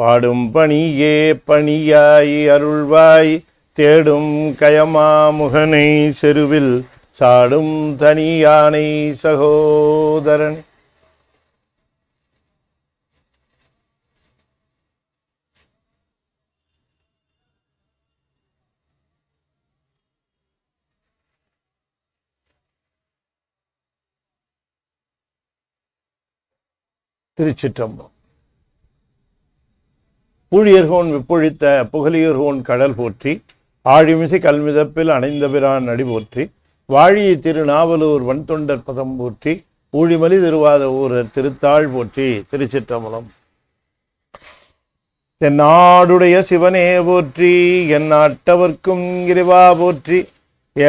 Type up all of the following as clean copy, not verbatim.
பாடும் பணியே பணியாய் அருள்வாய் தேடும் கயமாமுகனை செருவில் சாடும் தனியானை சகோதரன். திருச்சிற்றம்பலம். பூழியர்கோன் விப்பொழித்த புகழியர்கோன் கடல் போற்றி, ஆழிமிசை கல்மிதப்பில் அணைந்தபிரான் நடி போற்றி, வாழிய திருநாவலூர் வன்தொண்டர் பதம் போற்றி, ஊழிமலி திருவாத ஊரர் திருத்தாள் போற்றி. திருச்சிற்றம்பலம். தென்னாடுடைய சிவனே போற்றி, என் நாட்டவர்க்கும் இறைவா போற்றி,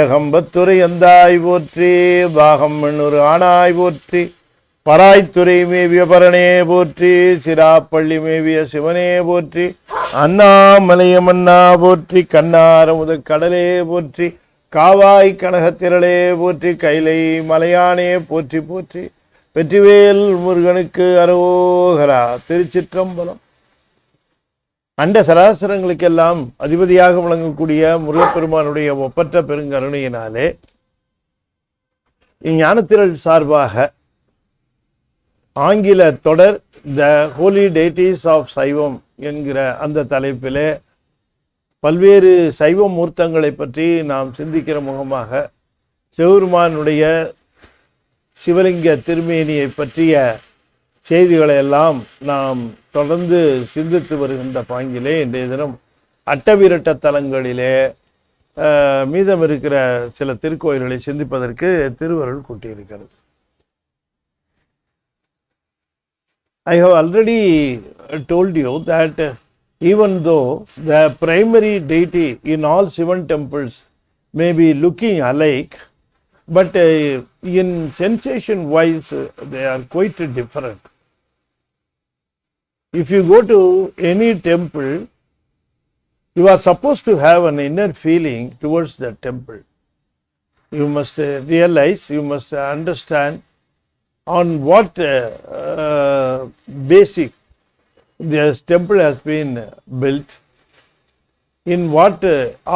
ஏகம்பத்துறை எந்தாய் போற்றி, பாகம் எண்ணூறு ஆனாய் போற்றி, பராய்த்துறை மேவிய பரனே போற்றி, சிராப்பள்ளி மேவிய சிவனே போற்றி, அண்ணாமலையமன்னா போற்றி, கண்ணாரமுத கடலே போற்றி, காவாய் கனகத்திரளே போற்றி, கைலை மலையானே போற்றி போற்றி, வெற்றிவேல் முருகனுக்கு அரோகரா. திருச்சிற்றம்பலம். அண்ட சராசரங்களுக்கெல்லாம் அதிபதியாக விளங்கக்கூடிய முருகப்பெருமானுடைய ஒப்பற்ற பெருங்கருணையினாலே இஞ்ஞானத்திரள் சார்பாக ஆங்கில தொடர் த ஹோலி டெய்டிஸ் ஆஃப் சைவம் என்கிற அந்த தலைப்பிலே பல்வேறு சைவ மூர்த்தங்களை பற்றி நாம் சிந்திக்கிற முகமாக சிவபெருமானுடைய சிவலிங்க திருமேனியை பற்றிய செய்திகளை எல்லாம் நாம் தொடர்ந்து சிந்தித்து வருகின்ற பாங்கிலே இன்றைய தினம் அட்டவிரட்ட தலங்களிலே மீதம் இருக்கிற சில திருக்கோயில்களை சிந்திப்பதற்கு திருவருள் கூட்டியிருக்கிறது. I have already told you that even though the primary deity in all Sivan temples may be looking alike, but in sensation wise they are quite different. If you go to any temple, you are supposed to have an inner feeling towards the temple. You must realize, you must understand on what basic this temple has been built, in what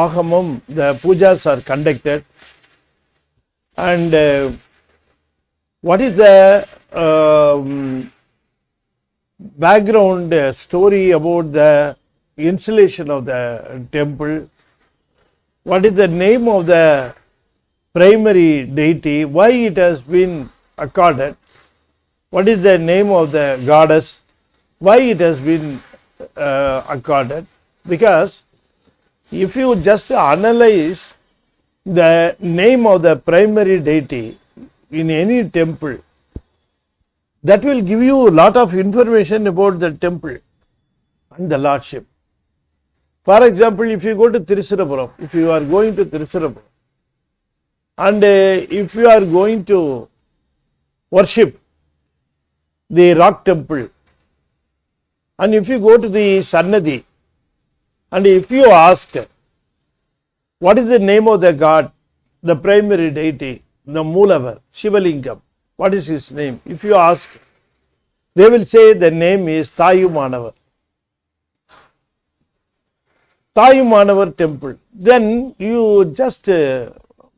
agamam the pujas are conducted, and what is the background story about the installation of the temple, what is the name of the primary deity, why it has been accorded, what is the name of the goddess, why it has been accorded. Because if you just analyze the name of the primary deity in any temple, that will give you a lot of information about the temple and the lordship. For example, if you go to Thrissurapuram, if you are going to Thrissurapuram, and if you are going to worship the rock temple, and if you go to the Sannadhi, and if you ask what is the name of the god, the primary deity, the Moolavar, Shivalingam, what is his name? If you ask, they will say the name is Thayumanavar. Thayumanavar temple. Then you just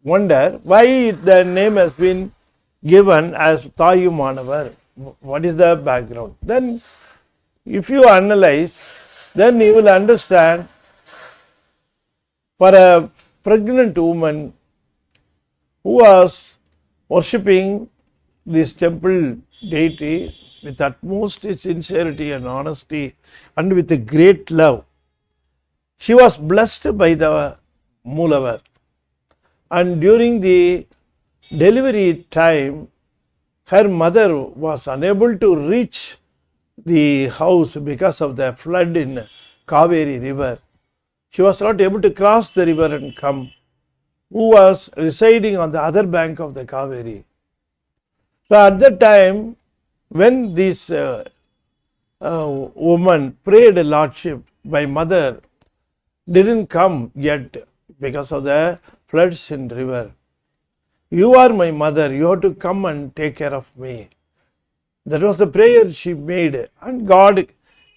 wonder why the name has been given as Thayumanavar. What is the background? Then if you analyze, then you will understand, for a pregnant woman who was worshipping this temple deity with utmost sincerity and honesty and with a great love, she was blessed by the Moolavar, and during the delivery time her mother was unable to reach the house because of the flood in Kaveri river. She was not able to cross the river and come. Who was residing on the other bank of the Kaveri. So at that time, when this woman prayed Lordship, my mother didn't come yet because of the floods in river. You are my mother, you have to come and take care of me. That was the prayer she made, and God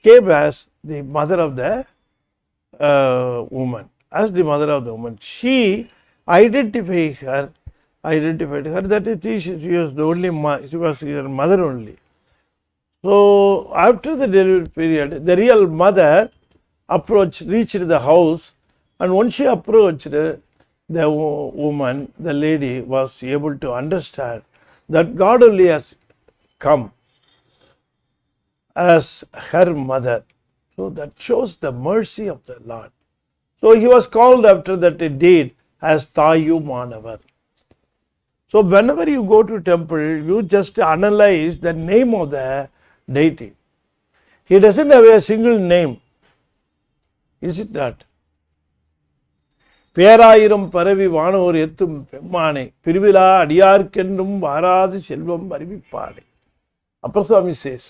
came as the mother of the woman, as the mother of the woman. She identified her that she was the only she was her mother only. So after the delivery period, the real mother reached the house, and once she approached, the woman, the lady, was able to understand that God only has come as her mother. So that shows the mercy of the Lord. So he was called after that date as Saivam. So whenever you go to temple, you just analyze the name of the deity. He doesn't have a single name. Is it not? பேராயிரம் பரவி வானோர் எத்தும் பெம்மானை பிரிவிலா அடியார்க்கென்றும் வாராது செல்வம் அறிவிப்பானை. Upper Swami says,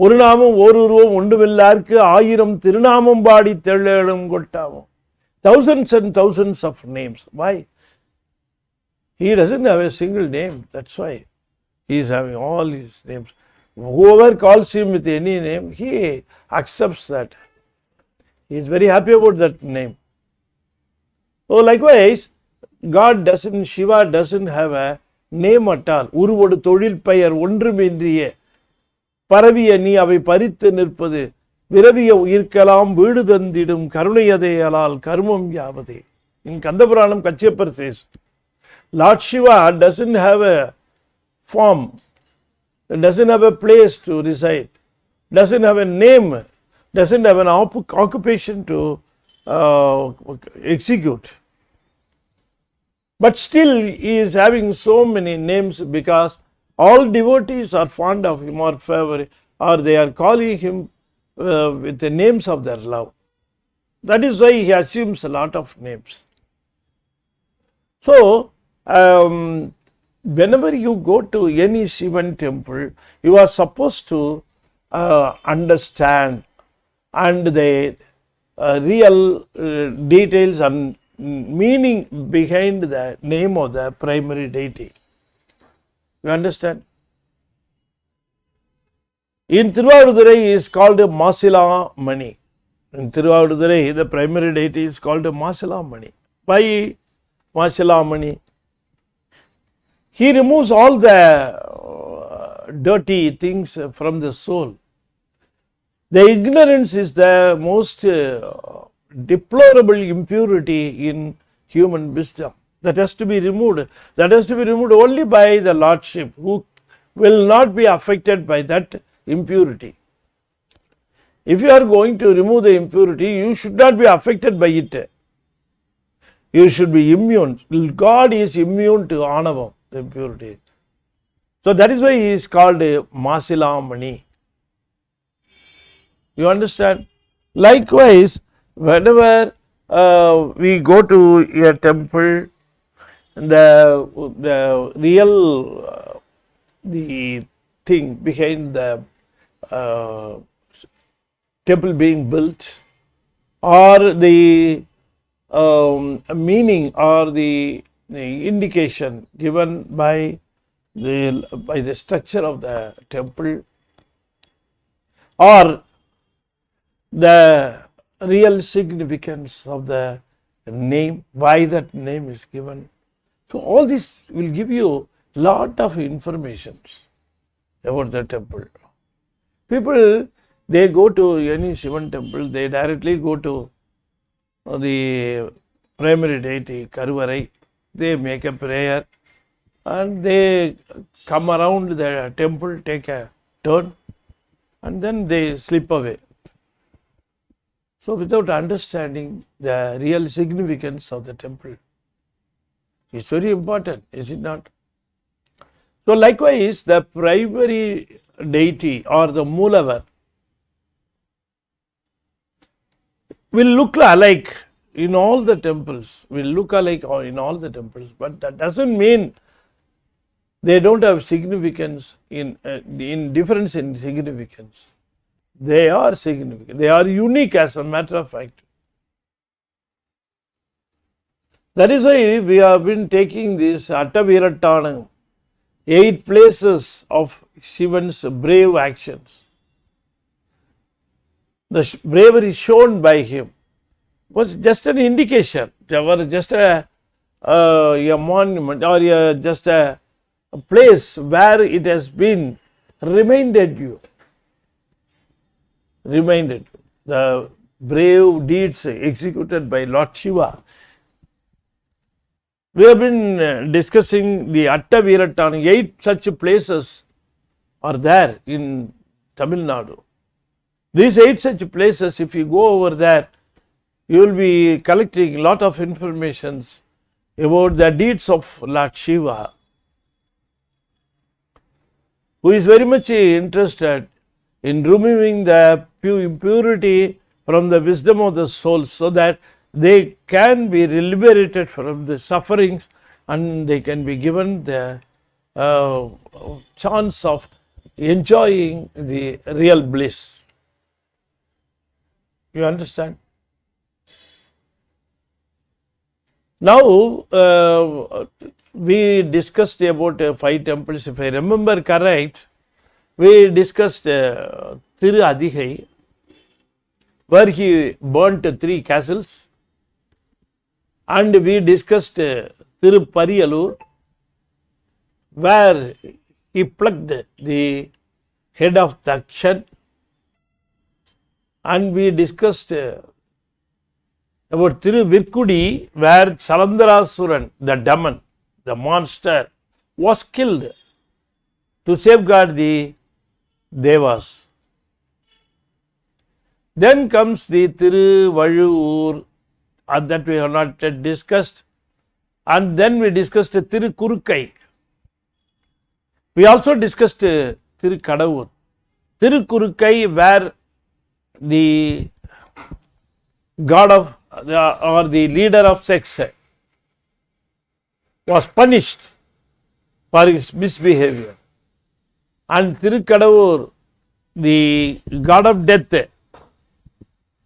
ஒரு நாமம் ஓர் உருவம் ஒன்றுமில்லார்க்கு ஆயிரம் திருநாமம் பாடி தெள்ளேடும் கொட்டாமம். Thousands and thousands of names. Why? He doesn't have a single name. That's why he is having all his names. Whoever calls him with any name, he accepts that. He is very happy about that name. So likewise, God doesn't, Shiva doesn't have a name at all. உருவொடு தொழில் பெயர் ஒன்றுமின்றிய பரவிய நீ அவை பறித்து நிற்பது விரவிய உயிர்க்கலாம் வீடு தந்திடும் கருணையதையலால் கர்மம் யாவதே. In Kandapuranam, Kachyappar says, Lord Shiva doesn't have a form, doesn't have a place to reside, doesn't have a name, doesn't have an occupation to execute. But still he is having so many names because all devotees are fond of him or favor, or they are calling him with the names of their love. That is why he assumes a lot of names. So whenever you go to any Shivan temple, you are supposed to understand and the real details and meaning behind the name of the primary deity. You understand? In Thiruvadurai is called Masila Mani. In Thiruvadurai, the primary deity is called Masila Mani. Why Masila Mani? He removes all the dirty things from the soul. The ignorance is the most deplorable impurity in human wisdom. That has to be removed. That has to be removed only by the Lordship, who will not be affected by that impurity. If you are going to remove the impurity, you should not be affected by it. You should be immune. God is immune to Anavam, the impurity. So that is why he is called Masila Mani. You understand? Likewise, whenever we go to a temple, the real the thing behind the temple being built, or the meaning or the indication given by the structure of the temple, or the real significance of the name, why that name is given. So all this will give you lot of information about the temple. People, they go to any Shivan temple, they directly go to the primary deity Karuvarai, they make a prayer and they come around the temple, take a turn, and then they slip away. So without understanding the real significance of the temple, it's very important, is it not? So likewise, the primary deity or the Moolavar will look alike in all the temples, but that doesn't mean they don't have significance in difference in significance. They are significant. They are unique, as a matter of fact. That is why we have been taking this Attavirattanam, 8 places of Shivan's brave actions. the bravery shown by him was just an indication. There was just a monument or just a place where it has been reminded you. The brave deeds executed by Lord Shiva. We have been discussing the Atta Veerattan. 8 such places are there in Tamil Nadu. These 8 such places, if you go over there, you will be collecting a lot of information about the deeds of Lord Shiva, who is very much interested in removing the impurity from the wisdom of the soul, so that they can be liberated from the sufferings and they can be given the chance of enjoying the real bliss. You understand? Now, we discussed about 5 temples. If I remember correct, we discussed Thiru Adigai, where he burnt 3 castles, and we discussed Tiruparialur, where he plucked the head of Dakshan, and we discussed about Tiruvirkudi, where Salandarasuran, the demon, the monster, was killed to safeguard the Devas. Then comes the Tiruvallur, that we have not yet discussed, and then we discussed Tirukurukkai. We also discussed Tirukadavur. Tirukurukkai, where the god of or the leader of sex was punished for his misbehavior, and Tirukadavur, the god of death,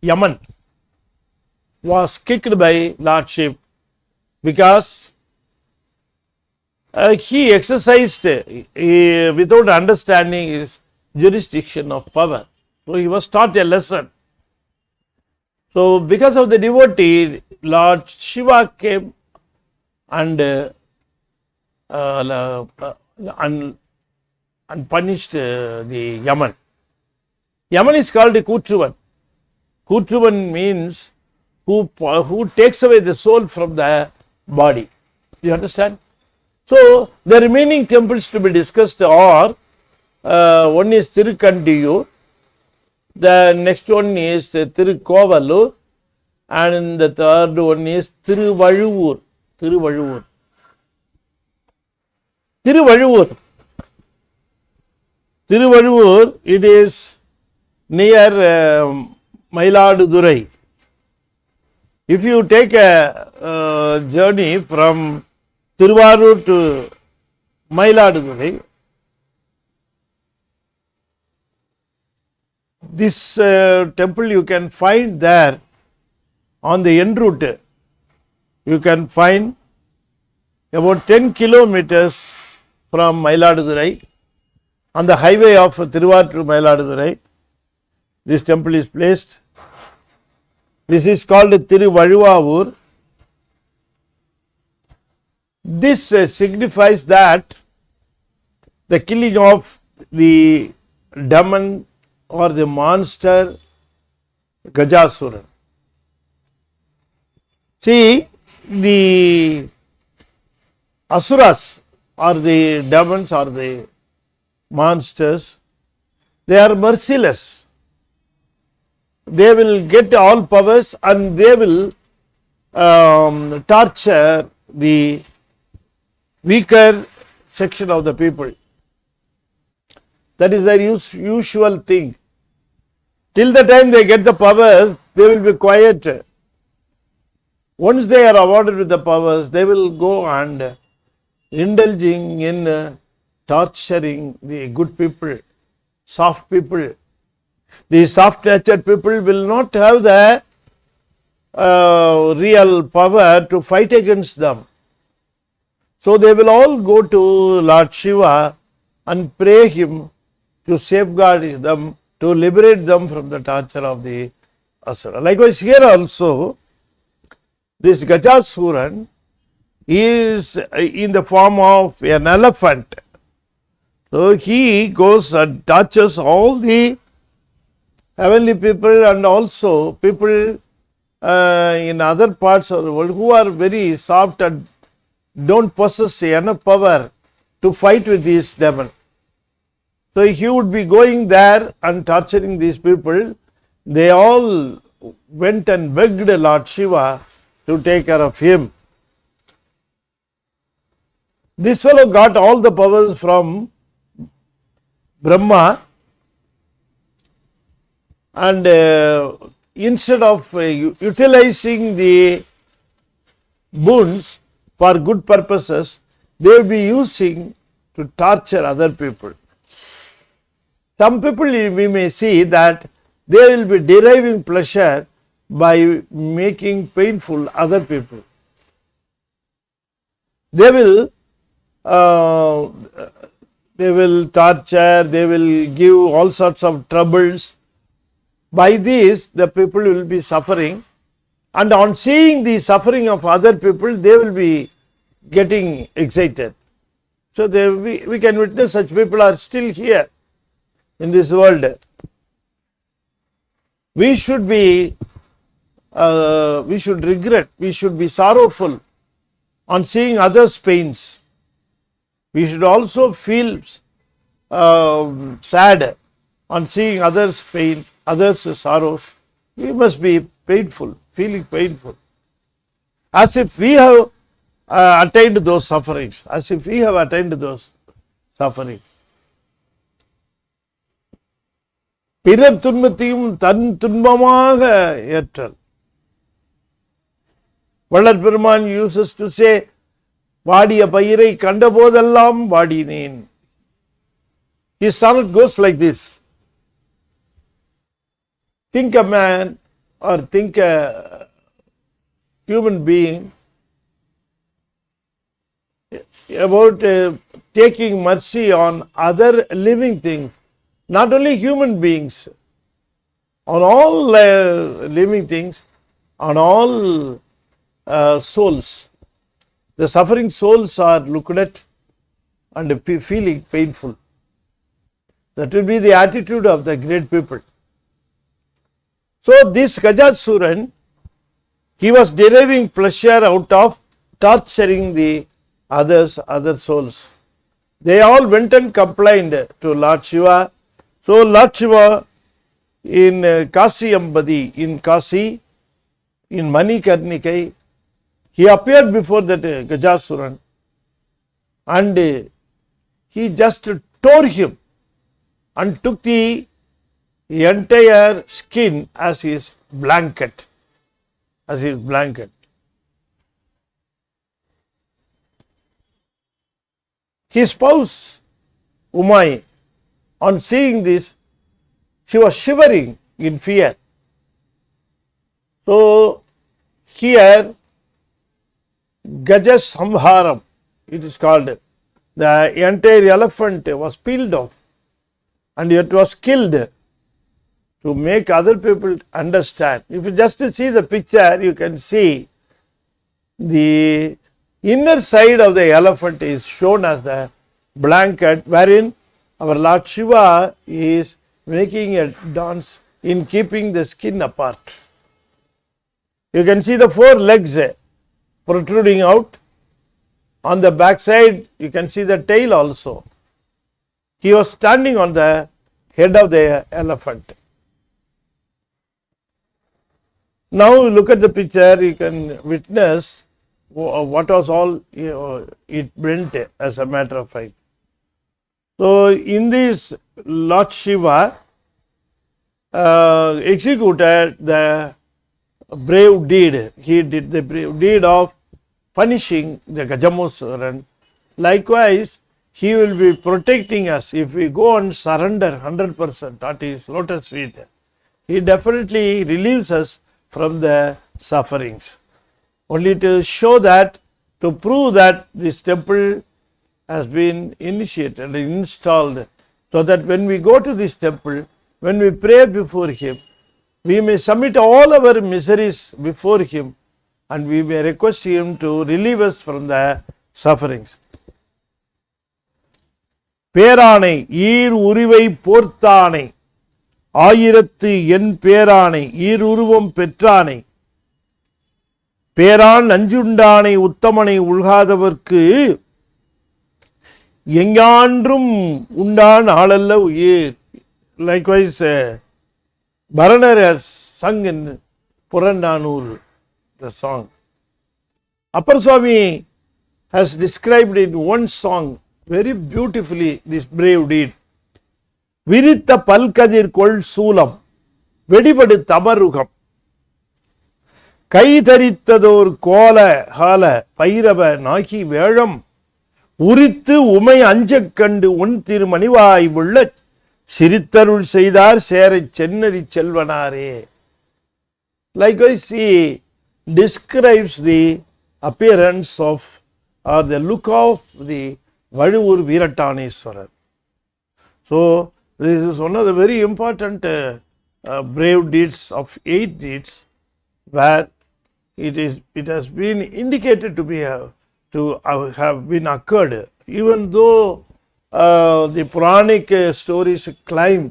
Yaman, was kicked by Lord Shiva because he exercised without understanding his jurisdiction of power. So he was taught a lesson. So because of the devotee, Lord Shiva came and punished the Yaman. Yaman is called a Kutruvan. Kutruvan means who takes away the soul from the body. You understand? So the remaining temples to be discussed are one is Tirukandiyu, the next one is Tirukovalur, and the third one is Tiruvallur. Tiruvallur, it is near Mayiladurai. If you take a journey from Tiruvarur to Mayiladurai, this temple you can find there on the en route. You can find about 10 kilometers from Mayiladurai on the highway of Tiruvarur to Mayiladurai. This temple is placed. This is called Tiruvallur. This signifies that the killing of the demon or the monster Gajasura. See, the Asuras or the demons or the monsters, they are merciless. They will get all powers and they will torture the weaker section of the people. That is their usual thing. Till the time they get the powers, they will be quiet. Once they are awarded with the powers, they will go and indulging in torturing the good people, soft people. The soft-natured people will not have the real power to fight against them. So they will all go to Lord Shiva and pray him to safeguard them, to liberate them from the torture of the Asura. Likewise, here also, this Gajasuran is in the form of an elephant. So he goes and touches all the heavenly people and also people in other parts of the world who are very soft and don't possess enough power to fight with these demons. So he would be going there and torturing these people. They all went and begged Lord Shiva to take care of him. This fellow got all the powers from Brahma, and instead of utilizing the boons for good purposes, they will be using to torture other people. Some people we may see that they will be deriving pleasure by making painful other people. They will torture, they will give all sorts of troubles. By this, the people will be suffering, and on seeing the suffering of other people, they will be getting excited. So we can witness such people are still here in this world. We should be, we should regret, we should be sorrowful on seeing others' pains. We should also feel sad on seeing others' pain, others' sorrows. We must be painful, feeling painful, as if we have attained those sufferings, as if we have attained those sufferings. பிறர் துன்பத்தையும் தன் துன்பமாக ஏற்றல். Vallal Peruman uses to say, வாடிய பயிரை கண்டபோதெல்லாம் வாடினேன். His sonnet goes like this. Think a man or think a human being about taking mercy on other living things. Not only human beings, on all living things, on all souls. The suffering souls are looked at and feeling painful. That will be the attitude of the great people. So this Gajasuran, he was deriving pleasure out of torturing the other souls. They all went and complained to Lord Shiva. So Lord Shiva in Kasi Ambadi, in Kasi, in Manikarnikai, he appeared before that Gajasuran, and he just tore him and took the entire skin as his blanket, His spouse Umai, on seeing this, she was shivering in fear. So here Gajas Samharam, it is called, the entire elephant was peeled off and it was killed to make other people understand. If you just see the picture, you can see the inner side of the elephant is shown as the blanket, wherein our Lord Shiva is making a dance in keeping the skin apart. You can see the four legs protruding out. On the back side, you can see the tail also. He was standing on the head of the elephant. Now look at the picture, you can witness what was all it meant as a matter of fact. So in this, Lord Shiva executed the brave deed. He did the brave deed of punishing the Gajamusuran. Likewise, he will be protecting us if we go and surrender 100% at his lotus feet. He definitely relieves us from the sufferings. Only to show that, to prove that this temple has been initiated and installed, so that when we go to this temple, when we pray before Him, we may submit all our miseries before Him and we may request Him to relieve us from the sufferings. பேரானை ஈர் உருவை போர்த்தானை ஆயிரத்து என் பேரானை ஈர் உருவம் பெற்றானை பேரான் நஞ்சுண்டானை உத்தமனை உள்காதவர்க்கு எங்கான்றும் உண்டான் ஆளல்ல உயிர். Likewise, Baranar has sung in Purananur, the song. Appar Swami has described in one song very beautifully this brave deed. விரித்த பல்கதிர் கொள் சூலம் வெடிபடு தமருகம் கைதரித்ததோர் கோல கால பைரவ நாகி வேழம் உரித்து உமை அஞ்சக் கண்டு உன் திருமணிவாய் உள்ள சிரித்தருள் செய்தார் சேரை சென்னரி செல்வனாரே. Likewise, he describes the appearance of or the look of the Vaduvur Veerattaneswarar. So, this is one of the very important brave deeds of 8 deeds where it has been indicated to be have been occurred, even though the Puranic stories claim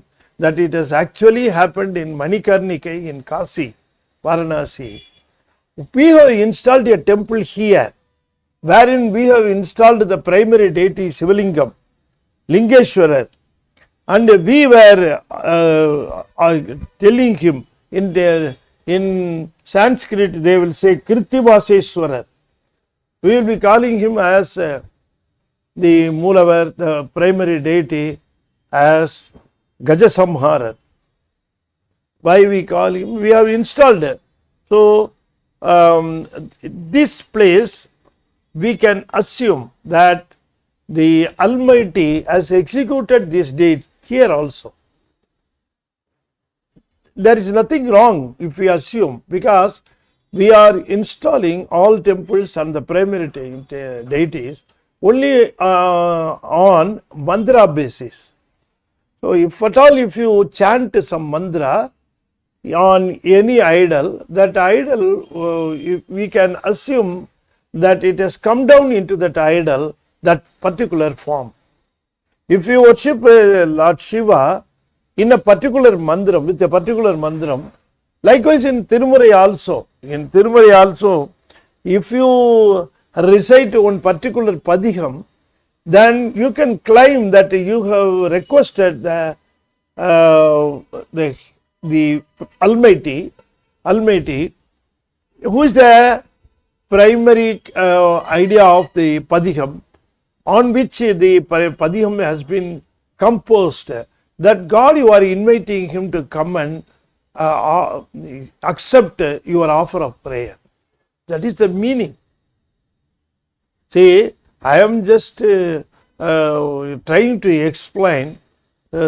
that it has actually happened in Manikarnikai in Kasi, Varanasi. We have installed a temple here wherein we have installed the primary deity Sivalingam, Lingeshwarar, and we were telling him in Sanskrit they will say Kirtivaseshwarar. We will be calling him as the Moolavar, the primary deity, as Gajasamharar. Why we call him? We have installed. So, this place we can assume that the Almighty has executed this deed here also. There is nothing wrong if we assume, because we are installing all temples and the primary deities only on mantra basis. So, if at all if you chant some mantra on any idol, that idol we can assume that it has come down into that idol, that particular form. If you worship Lord Shiva in a particular mandram, with a particular mandram, likewise in Tirumurai also, if you recite one particular padiham, then you can claim that you have requested the Almighty, who is the primary idea of the padiham, on which the padiham has been composed, that God, you are inviting him to come and accept your offer of prayer. That is the meaning. See, I am just trying to explain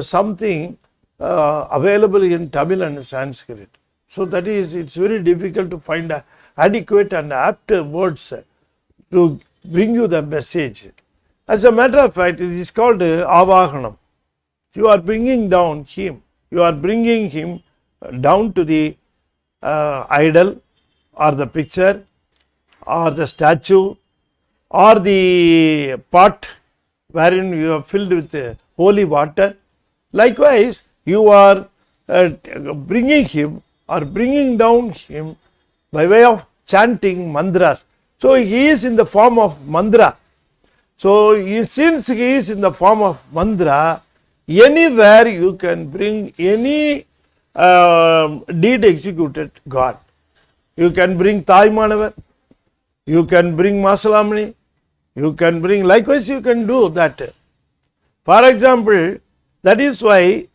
something available in Tamil and Sanskrit. So that is, it's very difficult to find adequate and apt words to bring you the message. As a matter of fact, it is called Avahanam. You are bringing down him. You are bringing him down to the idol or the picture or the statue or the pot wherein you are filled with holy water. Likewise, you are bringing him or bringing down him by way of chanting mantras. So, he is in the form of mantra. So, since he is in the form of mantra, anywhere you can bring any deed executed God. You can bring Thai Manavar, you can bring Masalamani, you can bring, likewise you can do that. For example, that is why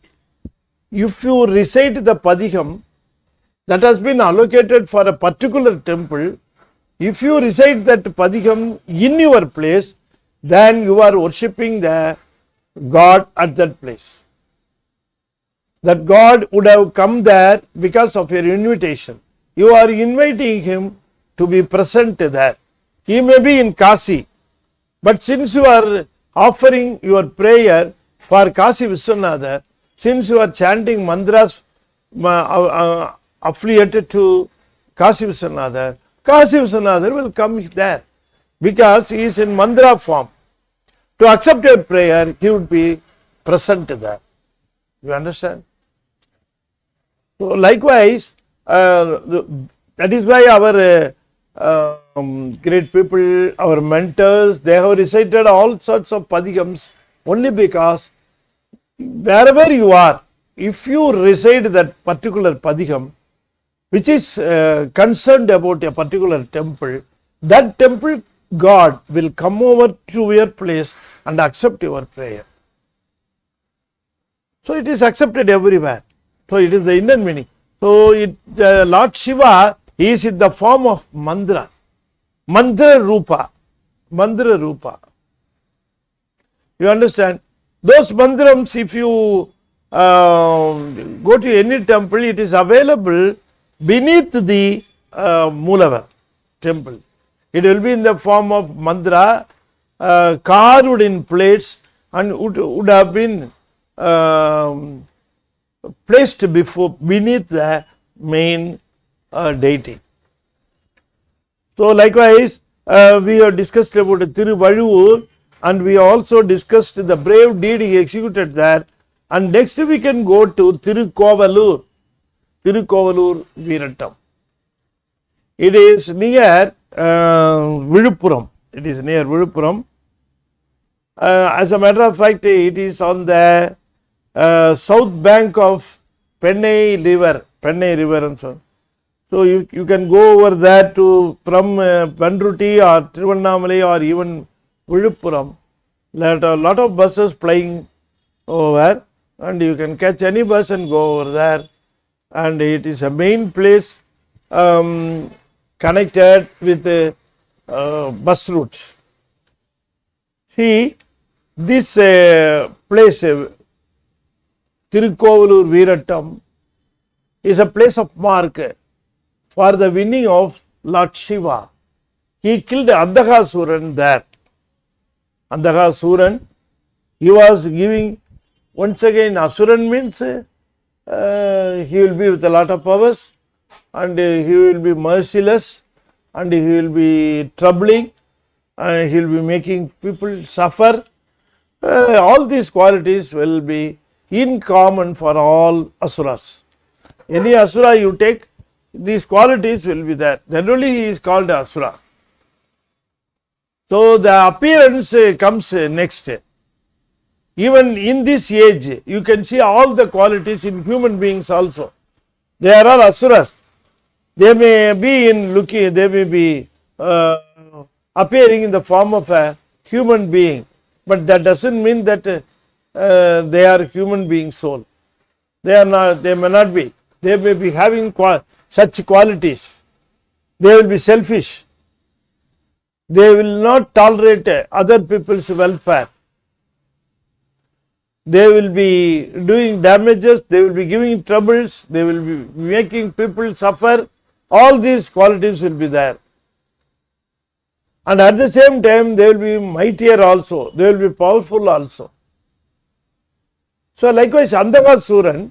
if you recite the padiham that has been allocated for a particular temple, if you recite that padiham in your place, then you are worshipping the God at that place. That God would have come there because of your invitation. You are inviting him to be present there. He may be in Kasi, but since you are offering your prayer for Kasi Vishwanatha, since you are chanting mantras affiliated to Kasi Viswanatha, Kasi Viswanatha will come there because he is in mantra form. To accept your prayer, he would be present there. You understand? So likewise, that is why our great people, our mentors, they have recited all sorts of padigams only because wherever you are, if you recite that particular padigam, which is concerned about a particular temple, that temple God will come over to your place and accept your prayer. So it is accepted everywhere. So it is the inner meaning. So Lord Shiva is in the form of mantra. Mantra Rupa. Mantra Rupa. You understand? Those mantrams, if you go to any temple, it is available beneath the Mulavar temple. It will be in the form of mantra, carved in plates, and would have been placed beneath the main deity. So likewise, we have discussed about Tiruvallur, and we also discussed the brave deed he executed there. And next we can go to Tirukovalur, Tirukovalur Veerattam. It is near Viluppuram. It is near Viluppuram. As a matter of fact, it is on the south bank of Pennai River, and so. So you can go over there to from Pandruti or Tiruvannamalai or even Viluppuram. There are a lot of buses plying over, and you can catch any bus and go over there. And it is a main place connected with bus routes. See, this place, Tirukovalur Veerattam, is a place of mark for the winning of Lord Shiva. He killed Andhakasuran there. Andhakasuran, he was giving, once again, Asuran means he will be with a lot of powers, and he will be merciless, and he will be troubling, and he will be making people suffer. All these qualities will be in common for all asuras. Any asura you take, these qualities will be there. Then only he is called asura. So the appearance comes next. Even in this age, you can see all the qualities in human beings also. They are all asuras. They may be they may be appearing in the form of a human being, but that doesn't mean that they are human being soul. They are not. They may not be. They may be having such qualities. They will be selfish. They will not tolerate other people's welfare. They will be doing damages. They will be giving troubles. They will be making people suffer. All these qualities will be there. And at the same time, they will be mightier also. They will be powerful also. So likewise, Andhakasuran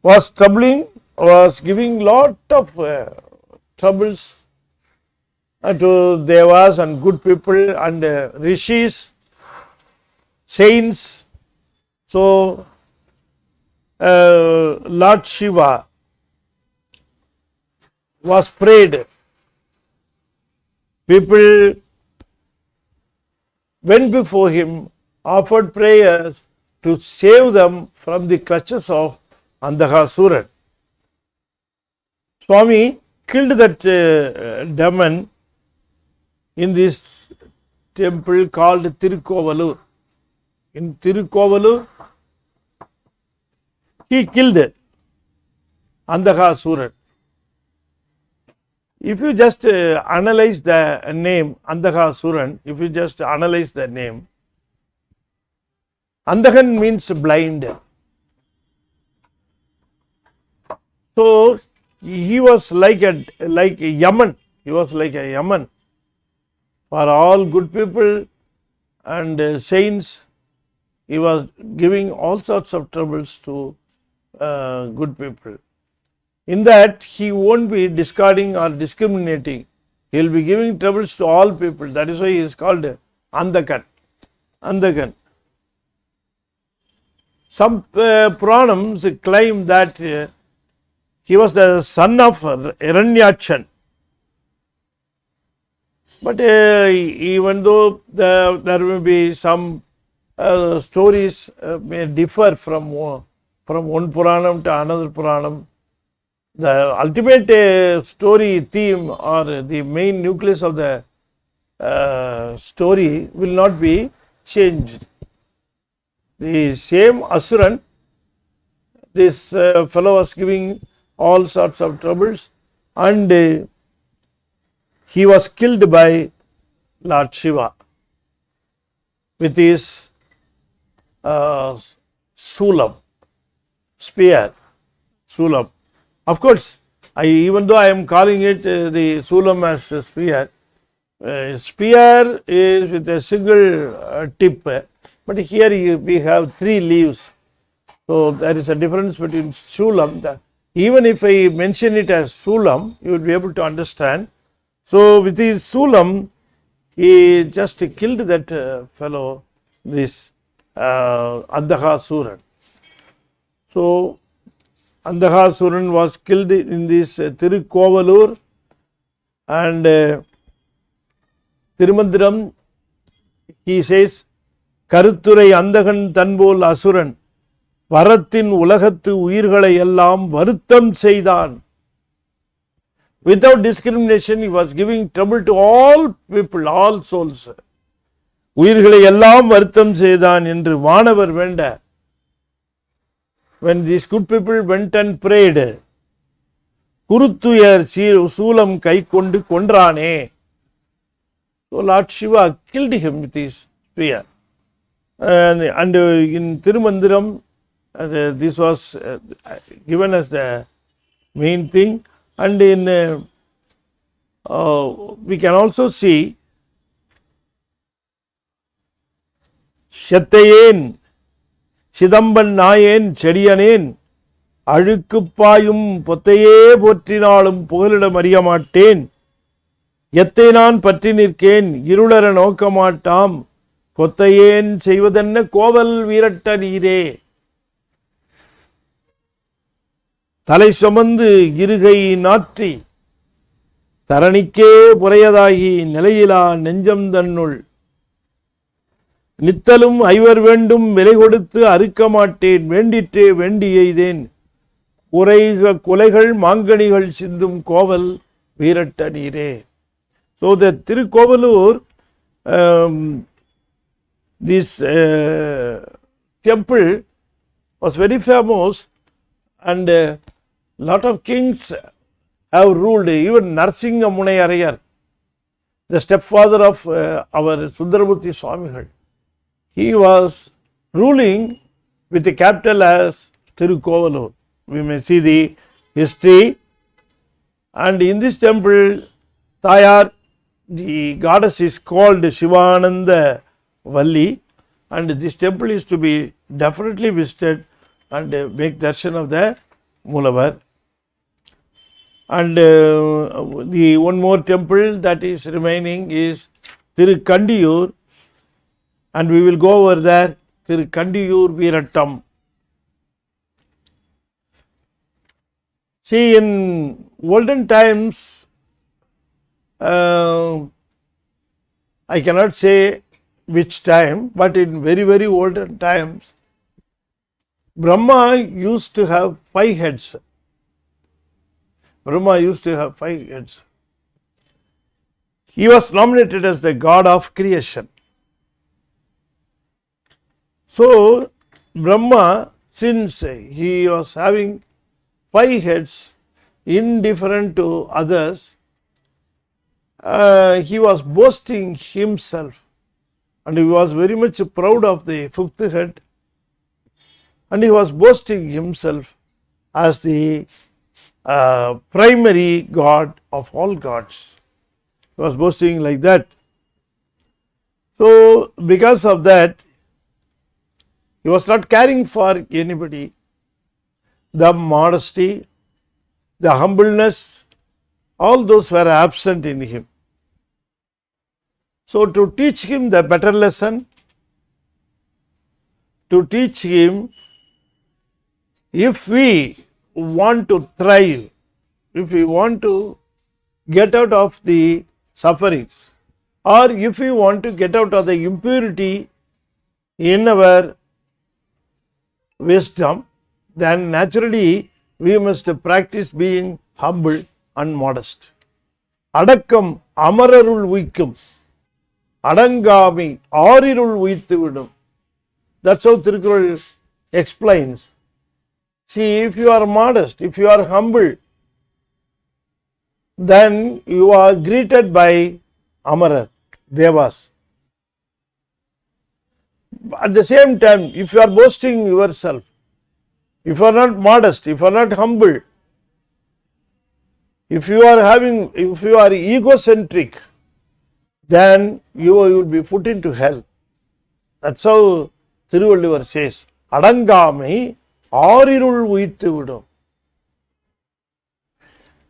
was troubling, was giving lot of troubles to devas and good people and rishis, saints. So Lord Shiva was prayed. People went before him, offered prayers to save them from the clutches of Andhakasuran. Swami killed that demon in this temple called Tirukovalur. In Tirukovalur, he killed Andhakasuran. If you just analyze the name Andhakasuran, if you just analyze the name, Andhakan means blind. So he was like a Yaman. He was like a Yaman for all good people and saints. he was giving all sorts of troubles to good people. In that, he won't be discarding or discriminating. He will be giving troubles to all people. That is why he is called Andakan. Andakan. Some Puranams claim that he was the son of Hiranyakshan. But even though there may be some stories may differ from one Puranam to another Puranam, the ultimate story theme or the main nucleus of the story will not be changed. The same Asuran, this fellow was giving all sorts of troubles, and he was killed by Lord Shiva with his Sulam, spear, Sulam. Of course, even though I am calling it the Sulam as a spear, spear is with a single tip, but here we have 3 leaves. So there is a difference between Sulam. Even if I mention it as Sulam, you will be able to understand. So with his Sulam, he just killed that fellow, this Andhakasuran. So Andhakasuran was killed in this Tirukovalur, and Tirumandiram, he says, Karuthurai Andhakan Tanbol Asuran, Varathin Ulagathu Uyirgalai Ellam Varuttam Seidan. Without discrimination, he was giving trouble to all people, all souls. Uyirgalai Ellam Varuttam Seidan என்று வானவர் வேண்ட. When these good people went and prayed, Kuruthuyar Sulam Kai Kondu Kondrane. So Lord Shiva killed him with his spear. And in Tirumandiram, this was given as the main thing. And in we can also see Shattayen, Sidamban Nayen, Chedianen, Ajukkupayum, Potaye, Potrinalum, Pugalida Maria Martin, Yatenan Patinirken, Irularan Okamatam, Kotayen, Saivadanna Koval Virattanire. Thalai Samandu, Girugai Natri, Taranike, Purayadahi, Nelayila, Nenjam Dannul. நித்தலும் ஐவர் வேண்டும் விலை கொடுத்து அறுக்க மாட்டேன் வேண்டிற்றே வேண்டி எய்தேன் குலைகள் மாங்கனிகள் சிந்தும் கோவல் வீரட்ட நீரே. So the Tirukovalur, this temple was very famous, and lot of kings have ruled. Even Narsingha Munayarayar, the stepfather of our Sundaramurti Swamigal, he was ruling with the capital as Tirukovalur. We may see the history, and in this temple, Tayar, the goddess is called Shivananda Valli, and this temple is to be definitely visited and make darshan of the Mulavar. And the one more temple that is remaining is Tirukandiyur, and we will go over there, Tirukandiyur Veerattam. See, in olden times, I cannot say which time, but in very, very olden times, Brahma used to have 5 heads. Brahma used to have 5 heads. He was nominated as the god of creation. So, Brahma, since he was having 5 heads indifferent to others, he was boasting himself, and he was very much proud of the 5th head, and he was boasting himself as the primary god of all gods. He was boasting like that. So, because of that, He was not caring for anybody. The modesty, the humbleness, all those were absent in him. So to teach him the better lesson, to teach him, if we want to thrive, if we want to get out of the sufferings, or if we want to get out of the impurity in our wisdom, then naturally we must practice being humble and modest. அடக்கம் அமரருள் உய்க்கும், அடங்காமை ஆரிருள் உய்த்து விடும். That's how Tirukkural explains. See, if you are modest, if you are humble, then you are greeted by Amarar, Devas. At the same time, if you are boasting yourself, if you are not modest, if you are not humble, if you are egocentric, then you will be put into hell. That's how Thiruvalluvar says, Adangamai Arirul Uithu Vidum.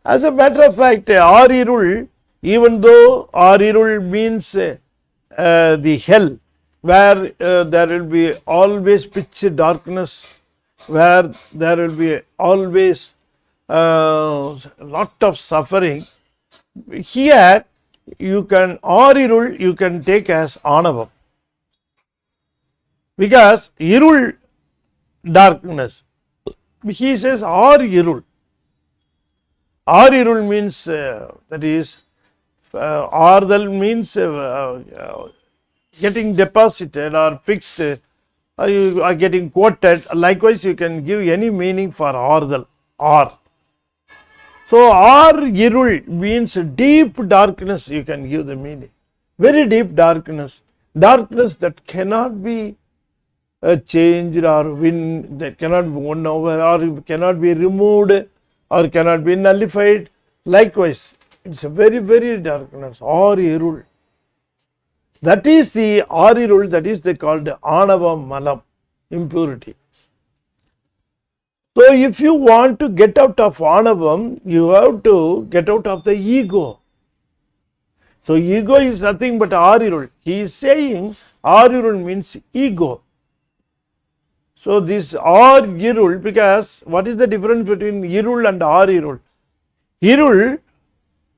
As a matter of fact, Arirul, even though Arirul means the hell, where there will be always pitch darkness, where there will be always lot of suffering. Here you can Arirul you can take as Anavam, because Irul darkness. He says Irul. Irul means that is Ardal means getting deposited or fixed, or you are getting quoted. Likewise, you can give any meaning for Ardal or. So Irul means deep darkness, you can give the meaning. Very deep darkness. Darkness that cannot be changed or that cannot be won over, or cannot be removed, or cannot be nullified. Likewise, it's a very, very darkness, or Irul. That is the Arirul, that is called Anava Malam, impurity. So if you want to get out of Anavam, you have to get out of the ego. So ego is nothing but Arirul. He is saying Arirul means ego. So this Irul, because what is the difference between Irul and Arirul? Irul,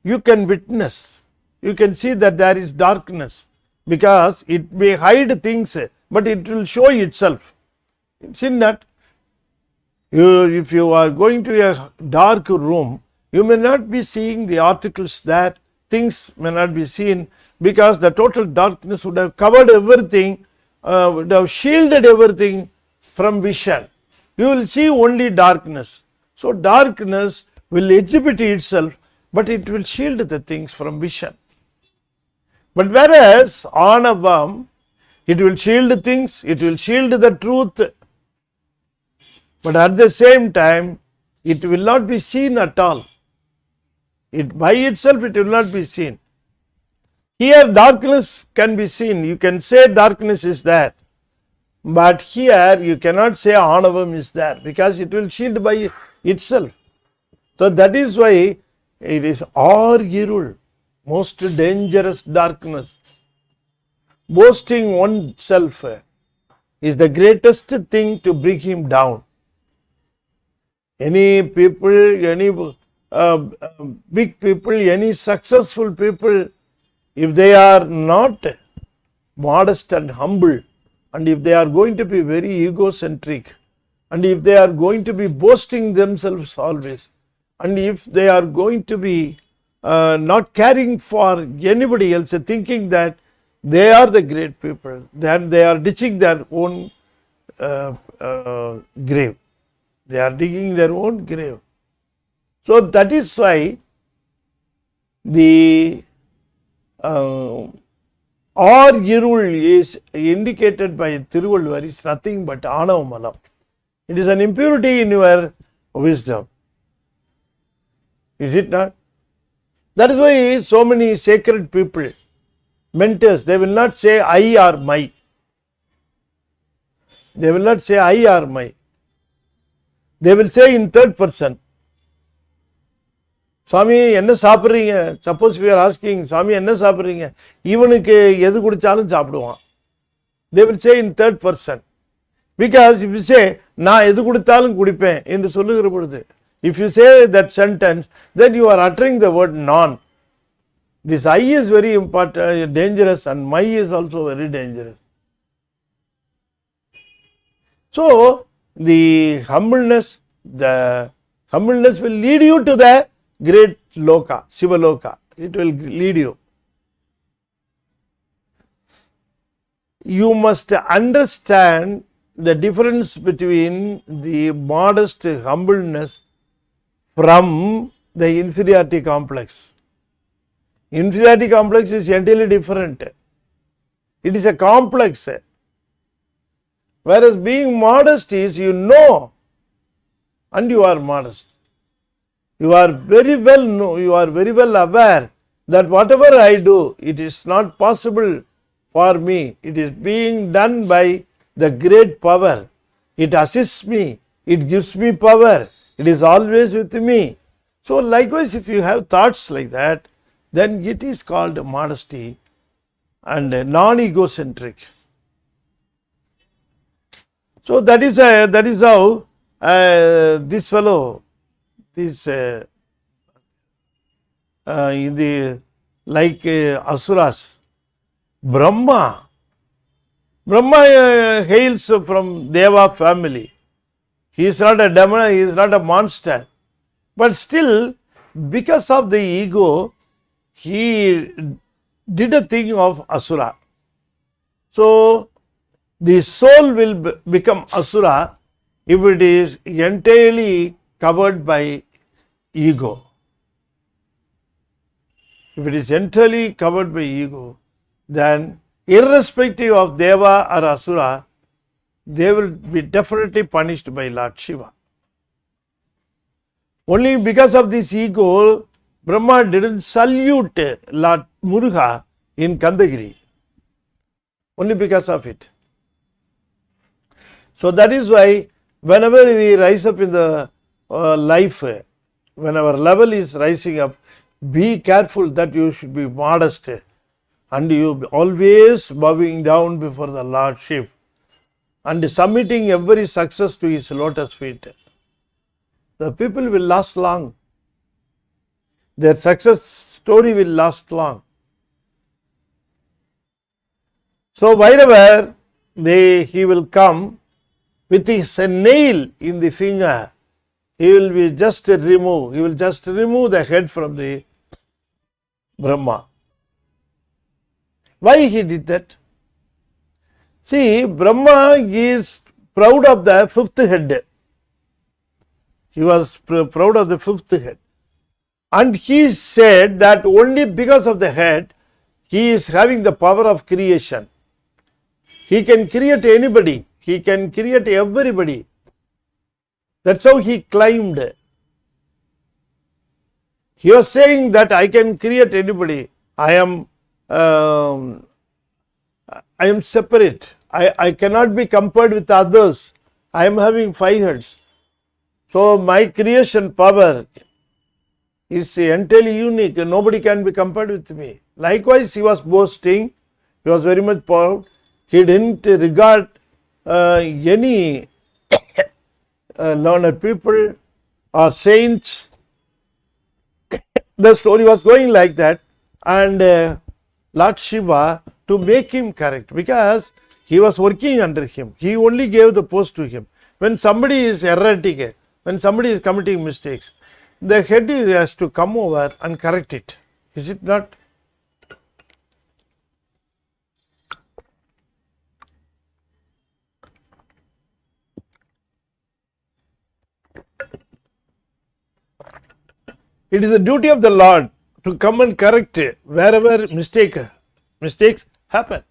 you can witness, you can see that there is darkness, because it may hide things, but it will show itself. It's in that. If you are going to a dark room, you may not be seeing the articles there, things may not be seen, because the total darkness would have covered everything, would have shielded everything from vision. You will see only darkness. So darkness will exhibit itself, but it will shield the things from vision. But whereas Anavam, it will shield things, it will shield the truth, but at the same time, it will not be seen at all. It by itself, it will not be seen. Here, darkness can be seen. You can say darkness is there. But here, you cannot say Anavam is there, because it will shield by itself. So that is why it is Irul, most dangerous darkness. Boasting oneself is the greatest thing to bring him down. Any people, any big people, any successful people, if they are not modest and humble, and if they are going to be very egocentric, and if they are going to be boasting themselves always, and if they are going to be not caring for anybody else, thinking that they are the great people, then they are ditching their own grave. They are digging their own grave. So that is why the Irul is indicated by Thiruvalluvar is nothing but Anavamalam. It is an impurity in your wisdom. Is it not? That is why so many sacred people, mentors, they will not say I or my. They will not say I or my. They will say in third person. Swami, enna சாப்பிடுறீங்க? Suppose we are asking, Swami, enna சாப்பிடுறீங்க? இவனுக்கு எது குடிச்சாலும் சாப்பிடுவான். They will say in third person. Because if you say, நான் எது கொடுத்தாலும் குடிப்பேன் என்று சொல்லுகிற பொழுது, if you say that sentence, then you are uttering the word non. This I is very important, dangerous, and my is also very dangerous. So, the humbleness will lead you to the great loka, Siva loka. It will lead you. You must understand the difference between the modest humbleness from the inferiority complex. Inferiority complex is entirely different. It is a complex. Whereas being modest is, you know, and you are modest. You are very well aware that whatever I do, it is not possible for me. It is being done by the great power. It assists me. It gives me power. It is always with me. So likewise, if you have thoughts like that, then it is called modesty and non-egocentric. So that is how this fellow, this in the like asuras, Brahma hails from Deva family. He is not a demon, he is not a monster, but still, because of the ego, he did a thing of asura. So the soul will become asura if it is entirely covered by ego. If it is entirely covered by ego, then irrespective of Deva or Asura, they will be definitely punished by Lord Shiva. Only because of this ego, Brahma didn't salute Lord Muruga in Kandagiri. Only because of it. So that is why whenever we rise up in the life, when our level is rising up, be careful that you should be modest and you always bowing down before the Lordship and submitting every success to his lotus feet. The people will last long. Their success story will last long. So wherever he will come with his nail in the finger, he will just remove the head from the Brahma. Why he did that? See, Brahma is proud of the fifth head. He was proud of the fifth head. And he said that only because of the head, he is having the power of creation. He can create anybody. He can create everybody. That's how he climbed. He was saying that I can create anybody. I am separate. I cannot be compared with others. I am having 5 heads. So my creation power is entirely unique. Nobody can be compared with me. Likewise, he was boasting. He was very much proud. He didn't regard any learned people or saints. The story was going like that, and Lord Shiva, to make him correct, because he was working under him, he only gave the post to him. When somebody is erratic, when somebody is committing mistakes, the head has to come over and correct it. Is it not? It is the duty of the Lord to come and correct wherever mistakes happen.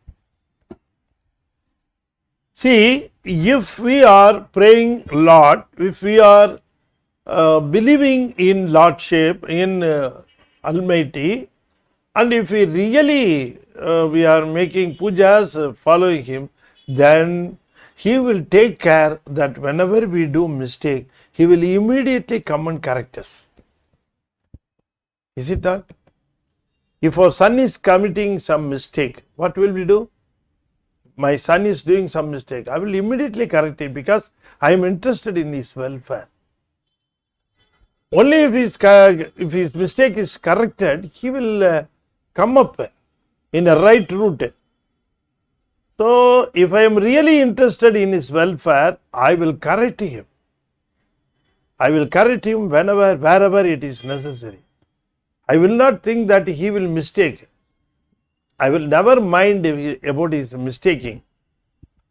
See, if we are praying Lord, if we are believing in Lordship, in Almighty, and if we really we are making pujas, following Him, then He will take care that whenever we do mistake, He will immediately come and correct us. Is it not? If our son is committing some mistake, what will we do? My son is doing some mistake, I will immediately correct it because I am interested in his welfare. Only if his mistake is corrected, he will come up in a right route. So, if I am really interested in his welfare, I will correct him. I will correct him wherever it is necessary. I will not think that he will mistake. I will never mind about his mistaking.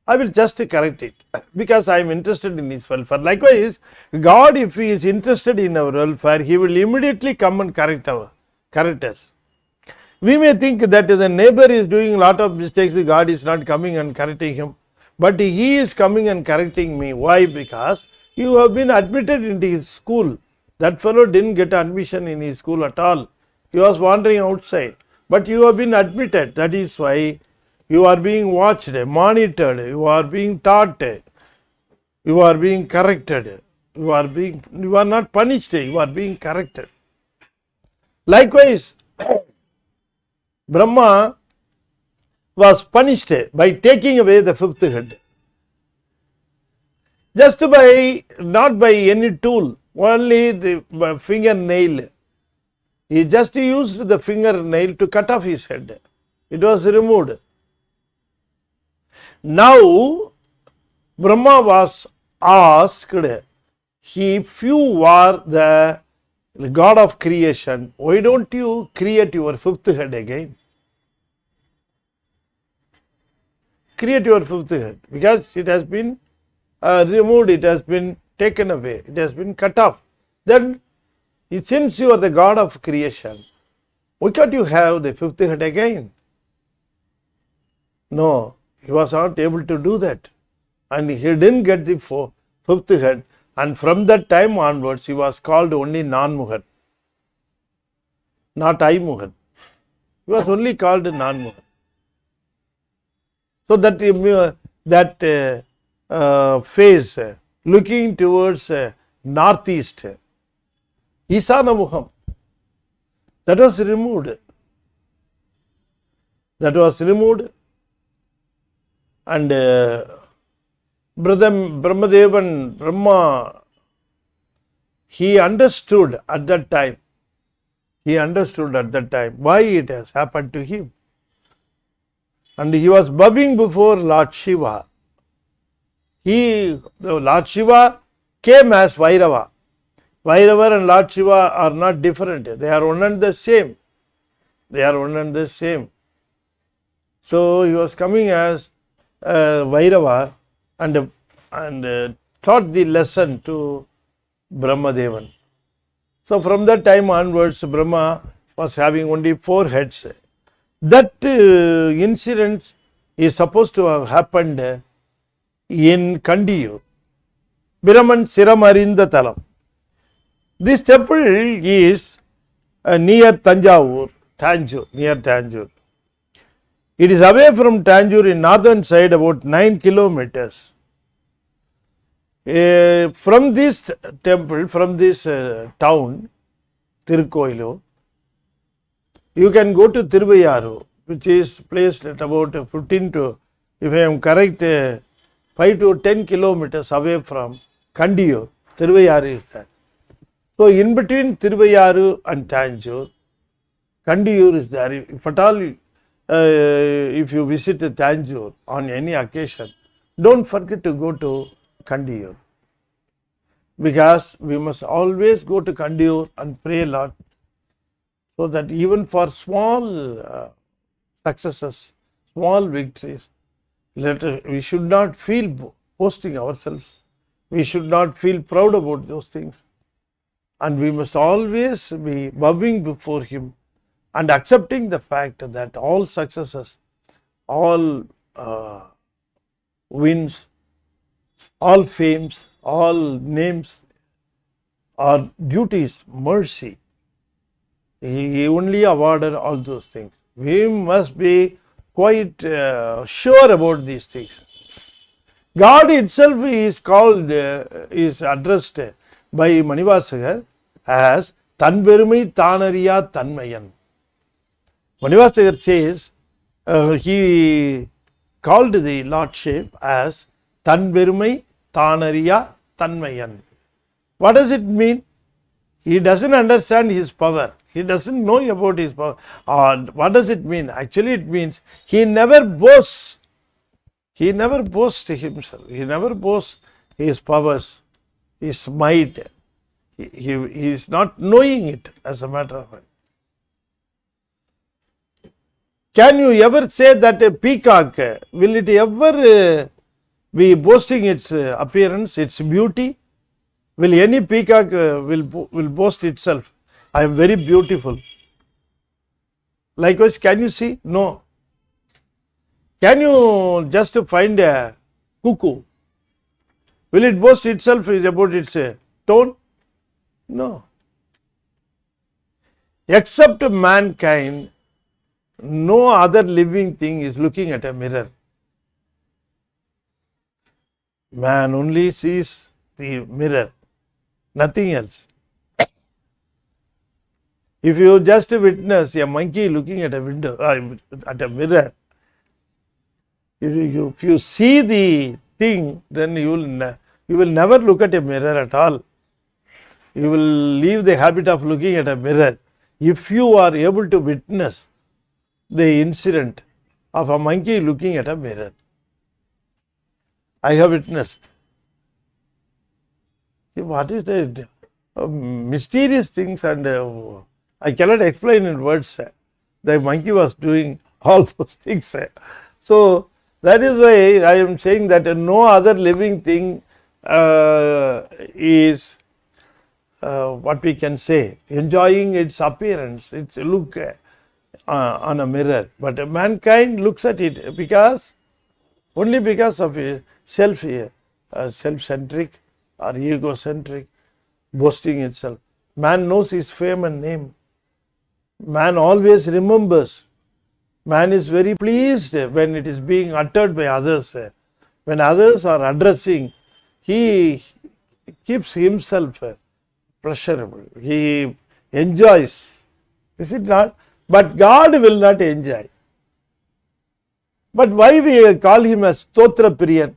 I will just correct it because I am interested in his welfare. Likewise, God, if He is interested in our welfare, He will immediately come and correct us. We may think that the neighbor is doing a lot of mistakes, God is not coming and correcting him. But He is coming and correcting me. Why? Because you have been admitted into his school. That fellow didn't get admission in his school at all. He was wandering outside. But you have been admitted. That is why you are being watched, monitored, you are being taught, you are being corrected, you are not punished, you are being corrected. Likewise, Brahma was punished by taking away the fifth head. Just not by any tool, only the fingernail. He just used the fingernail to cut off his head. It was removed. Now, Brahma was asked, if you are the God of creation, why don't you create your fifth head again? Create your fifth head, because it has been removed, it has been taken away, it has been cut off. Then, since you are the God of creation, why can't you have the fifth head again? No, he was not able to do that. And he didn't get the fifth head. And from that time onwards, he was called only Non-Muhan, not I-Muhan. He was only called Non-Muhan. So that face looking towards northeast, Isana Muham, that was removed. That was removed, and Brahma, he understood at that time. He understood at that time why it has happened to him. And he was bowing before Lord Shiva. Lord Shiva came as Vairava. Vairava and Lord Shiva are not different. They are one and the same. They are one and the same. So he was coming as Vairava and taught the lesson to Brahmadevan. So from that time onwards, Brahma was having only 4 heads. That incident is supposed to have happened in Kandiyu, Biraman Siramarinda Talam. This temple is near Tanjore, near Tanjore. It is away from Tanjore in northern side about 9 kilometers. From this temple, from this town, Tirukkoilu, you can go to Tiruvayaru, which is placed at about 15 to, if I am correct, 5 to 10 kilometers away from Kandiyu. Tiruvayaru is there. So, in between Tiruvayaru and Tanjore, Kandiyu is there. If at all, if you visit Tanjore on any occasion, don't forget to go to Kandiyu, because we must always go to Kandiyu and pray a lot, so that even for small successes, small victories, we should not feel boasting ourselves. We should not feel proud about those things. And we must always be bowing before Him and accepting the fact that all successes, all wins, all fames, all names are duties, mercy. He only awarded all those things. We must be quite sure about these things. God itself is called, is addressed by Manivasagar as Tanberumai Tanariya Tanmayan. Manivasagar says he called the Lordship as Tanberumai Tanariya Tanmayan. What does it mean? He doesn't understand his power. He doesn't know about his power. What does it mean? Actually, it means he never boasts. He never boasts himself. He never boasts his powers, his might. He is not knowing it, as a matter of fact. Can you ever say that a peacock, will it ever be boasting its appearance, its beauty? Will any peacock will boast itself? I am very beautiful. Likewise, can you see? No. Can you just find a cuckoo? Will it boast itself about its tone? No. Except mankind, no other living thing is looking at a mirror. Man only sees the mirror, nothing else. If you just witness a monkey looking at a window, at a mirror, if you see the thing, then you will never look at a mirror at all. You will leave the habit of looking at a mirror. If you are able to witness the incident of a monkey looking at a mirror, I have witnessed. What is the mysterious things, and I cannot explain in words. The monkey was doing all those things. So that is why I am saying that no other living thing is what we can say, enjoying its appearance, its look on a mirror. But mankind looks at it because only because of self-centric or egocentric, boasting itself. Man knows his fame and name. Man always remembers. Man is very pleased when it is being uttered by others. When others are addressing, he keeps himself pleasurable. He enjoys. Is it not? But God will not enjoy. But why we call him as Stotra Priyan?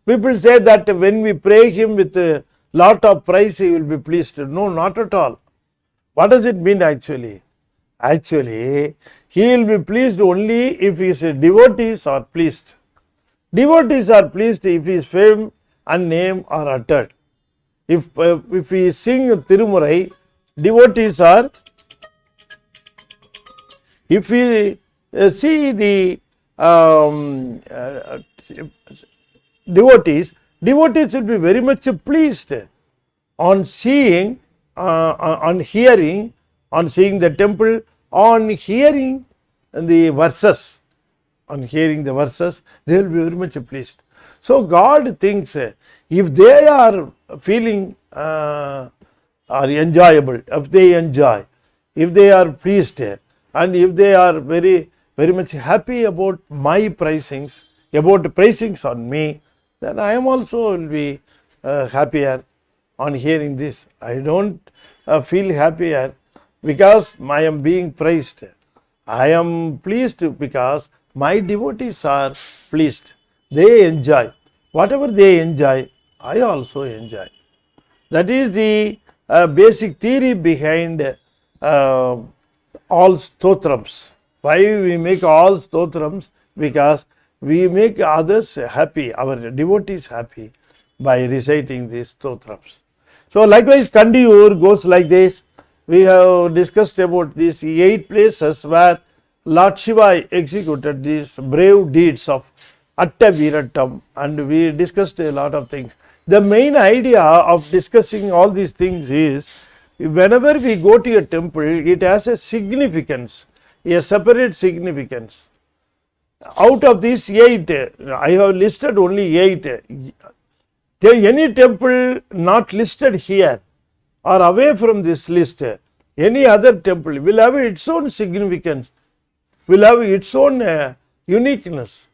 People say that when we pray him with a lot of praise, he will be pleased. No, not at all. What does it mean actually? Actually, he will be pleased only if his devotees are pleased. Devotees are pleased if his fame and name are uttered. If we sing Tirumurai, devotees are. If we see the devotees will be very much pleased on seeing, on hearing, on seeing the temple, on hearing the verses. On hearing the verses, they will be very much pleased. So God thinks if they are feeling are enjoyable, if they enjoy, if they are pleased, and if they are very much happy about my praisings, about praisings on me, then I am also will be happier on hearing this. I don't feel happier because I am being praised. I am pleased because my devotees are pleased. They enjoy. Whatever they enjoy, I also enjoy. That is the basic theory behind all stotrams. Why we make all stotrams? Because we make others happy, our devotees happy by reciting these stotrams. So likewise, Kandiyur goes like this. We have discussed about these 8 places where Lord Shiva executed these brave deeds of Atta Viratam, and we discussed a lot of things. The main idea of discussing all these things is, whenever we go to a temple, it has a significance, a separate significance. Out of these 8, I have listed only 8. Any temple not listed here or away from this list, any other temple will have its own significance, will have its own uniqueness.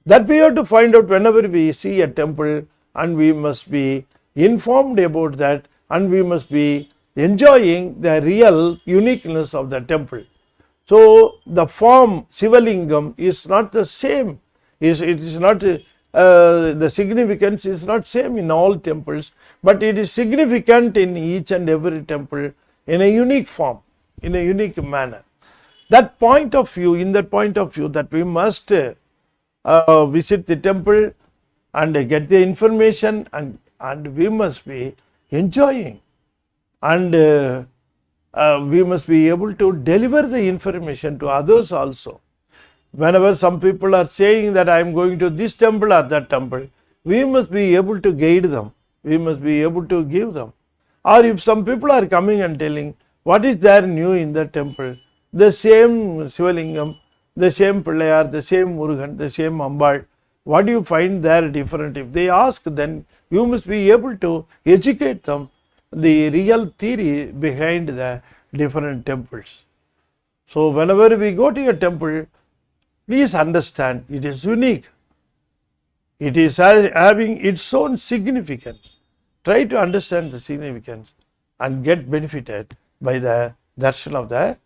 That we have to find out whenever we see a temple, and we must be informed about that, and we must be enjoying the real uniqueness of the temple. So the form Sivalingam is not the same. It is not the significance is not same in all temples, but it is significant in each and every temple in a unique form, in a unique manner. That point of view, in that point of view, that we must visit the temple and get the information, and we must be enjoying, and we must be able to deliver the information to others also. Whenever some people are saying that I am going to this temple or that temple, we must be able to guide them, we must be able to give them. Or if some people are coming and telling what is there new in the temple, the same Sivalingam, the same Pillayar, the same Murugan, the same Ambal, what do you find there different? If they ask, then you must be able to educate them the real theory behind the different temples. So whenever we go to a temple, please understand it is unique. It is having its own significance. Try to understand the significance and get benefited by the darshan of the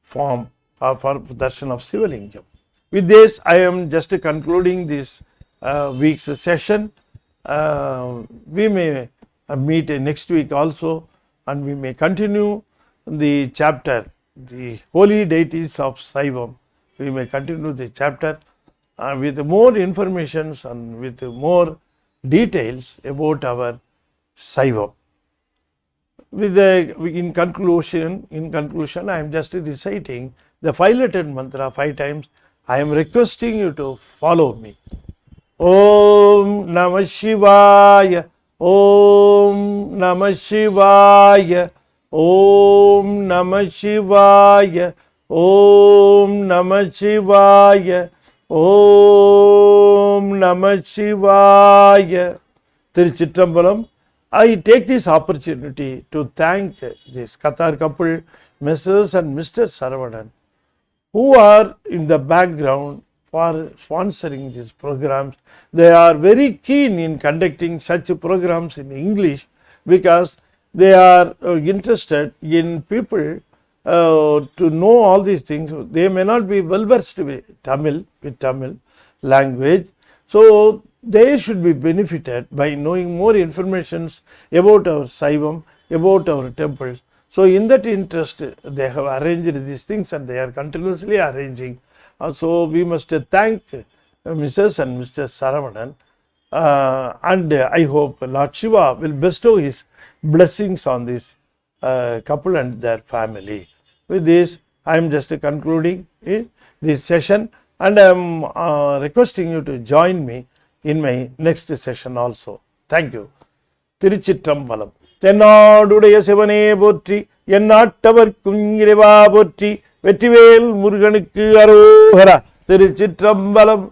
form or for darshan of Sivalingam. With this, I am just concluding this week's session. We may meet next week also, and we may continue the chapter, the holy deities of Saivam. We may continue the chapter with more information and with more details about our Saivam. In conclusion, I am just reciting the 5-lettered mantra 5 times. I am requesting you to follow me. Om Namah Shivaya, Om Namah Shivaya, Om Namah Shivaya, Om Namah Shivaya, Om Namah Shivaya. Tiruchitrambalam. I take this opportunity to thank this Qatar couple, Mrs. and Mr. Saravanan, who are in the background for sponsoring these programs. They are very keen in conducting such programs in English because they are interested in people to know all these things. They may not be well versed with Tamil language, so they should be benefited by knowing more information about our Saivam, about our temples. So in that interest, they have arranged these things, and they are continuously arranging. So we must thank Mrs. and Mr. Saravanan, and I hope Lord Shiva will bestow his blessings on this couple and their family. With this, I am just concluding this session, and I am requesting you to join me in my next session also. Thank you. Tiruchitrambalam. தென்னாடுடைய சிவனே போற்றி, எந்நாட்டவர்க்கும் இறைவா போற்றி, வெற்றிவேல் முருகனுக்கு அரோகரா. திருச்சிற்றம்பலம்.